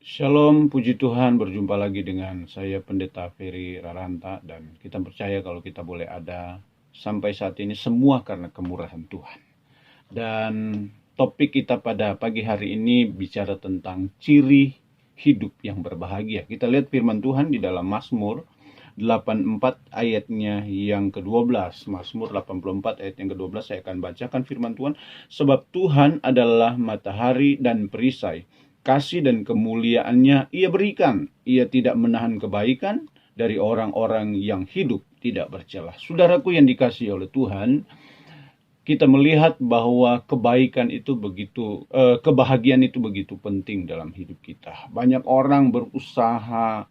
Shalom, puji Tuhan, berjumpa lagi dengan saya Pendeta Ferry Raranta, dan kita percaya kalau kita boleh ada sampai saat ini semua karena kemurahan Tuhan. Dan topik kita pada pagi hari ini bicara tentang ciri hidup yang berbahagia. Kita lihat firman Tuhan di dalam Mazmur 84 ayatnya yang ke-12. Mazmur 84 ayat yang ke-12 saya akan bacakan firman Tuhan. Sebab Tuhan adalah matahari dan perisai, kasih dan kemuliaannya ia berikan. Ia tidak menahan kebaikan dari orang-orang yang hidup tidak bercela. Saudaraku yang dikasihi oleh Tuhan, kita melihat bahwa kebaikan itu kebahagiaan itu begitu penting dalam hidup kita. Banyak orang berusaha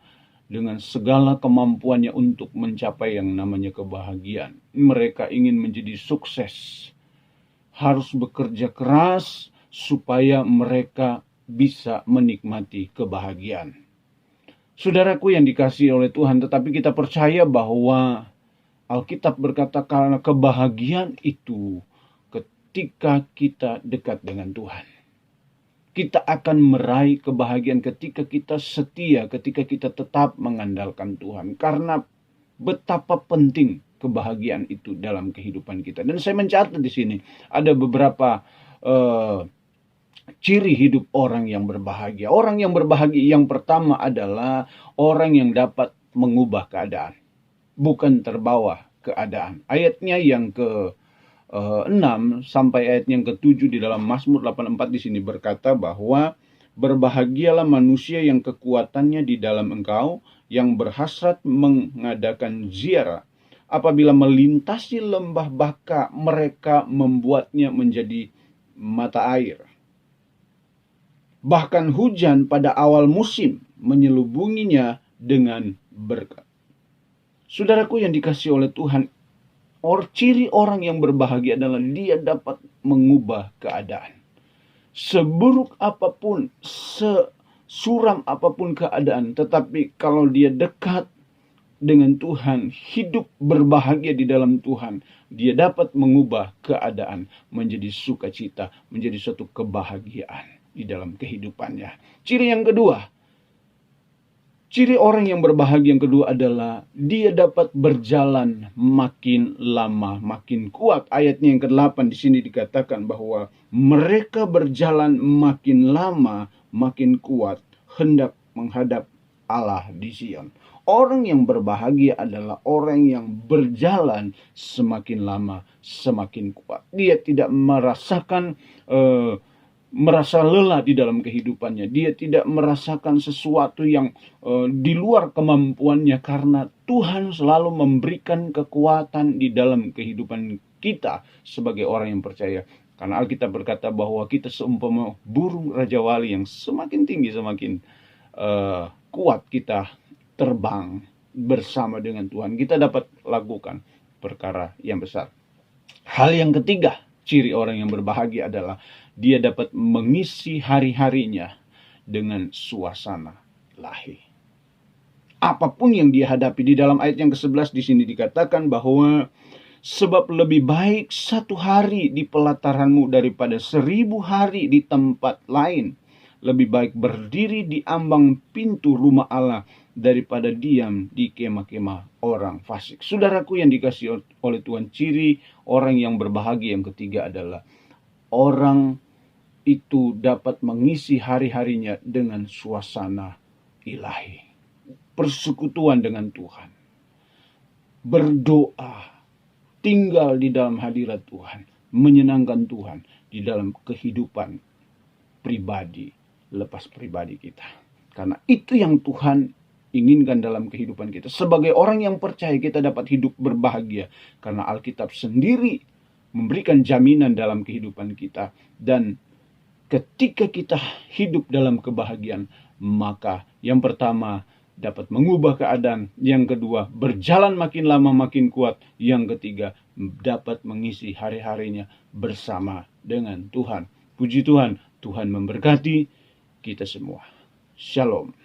dengan segala kemampuannya untuk mencapai yang namanya kebahagiaan. Mereka ingin menjadi sukses, harus bekerja keras supaya mereka bisa menikmati kebahagiaan. Saudaraku yang dikasihi oleh Tuhan, tetapi kita percaya bahwa Alkitab berkata karena kebahagiaan itu ketika kita dekat dengan Tuhan. Kita akan meraih kebahagiaan ketika kita setia, ketika kita tetap mengandalkan Tuhan. Karena betapa penting kebahagiaan itu dalam kehidupan kita. Dan saya mencatat di sini ada beberapa ciri hidup orang yang berbahagia. Orang yang berbahagia yang pertama adalah orang yang dapat mengubah keadaan, bukan terbawa keadaan. Ayatnya yang ke-6 sampai ayat yang ke-7 di dalam Mazmur 84 di sini berkata bahwa berbahagialah manusia yang kekuatannya di dalam Engkau, yang berhasrat mengadakan ziarah. Apabila melintasi lembah baka, mereka membuatnya menjadi mata air. Bahkan hujan pada awal musim menyelubunginya dengan berkat. Saudaraku yang dikasihi oleh Tuhan, ciri orang yang berbahagia adalah dia dapat mengubah keadaan. Seburuk apapun, sesuram apapun keadaan, tetapi kalau dia dekat dengan Tuhan, hidup berbahagia di dalam Tuhan, dia dapat mengubah keadaan menjadi sukacita, menjadi suatu kebahagiaan di dalam kehidupannya. Ciri yang kedua, ciri orang yang berbahagia yang kedua adalah dia dapat berjalan makin lama, makin kuat. Ayatnya yang ke-8 di sini dikatakan bahwa mereka berjalan makin lama, makin kuat, hendak menghadap Allah di Sion. Orang yang berbahagia adalah orang yang berjalan semakin lama, semakin kuat. Dia tidak merasa lelah di dalam kehidupannya. Dia tidak merasakan sesuatu yang di luar kemampuannya, karena Tuhan selalu memberikan kekuatan di dalam kehidupan kita sebagai orang yang percaya. Karena Alkitab berkata bahwa kita seumpama burung Raja Wali yang semakin tinggi, semakin kuat kita terbang bersama dengan Tuhan. Kita dapat lakukan perkara yang besar. Hal yang ketiga, ciri orang yang berbahagia adalah dia dapat mengisi hari-harinya dengan suasana ilahi. Apapun yang dia hadapi, di dalam ayat yang ke-11 di sini dikatakan bahwa sebab lebih baik 1 hari di pelataranmu daripada 1000 hari di tempat lain. Lebih baik berdiri di ambang pintu rumah Allah daripada diam di kemah-kemah orang fasik. Saudaraku yang dikasihi oleh Tuhan, ciri orang yang berbahagia yang ketiga adalah orang itu dapat mengisi hari-harinya dengan suasana ilahi. Persekutuan dengan Tuhan. Berdoa. Tinggal di dalam hadirat Tuhan. Menyenangkan Tuhan di dalam kehidupan pribadi, lepas pribadi kita. Karena itu yang Tuhan inginkan dalam kehidupan kita. Sebagai orang yang percaya, kita dapat hidup berbahagia. Karena Alkitab sendiri memberikan jaminan dalam kehidupan kita. Dan ketika kita hidup dalam kebahagiaan, maka yang pertama dapat mengubah keadaan, yang kedua berjalan makin lama makin kuat, yang ketiga dapat mengisi hari-harinya bersama dengan Tuhan. Puji Tuhan, Tuhan memberkati kita semua. Shalom.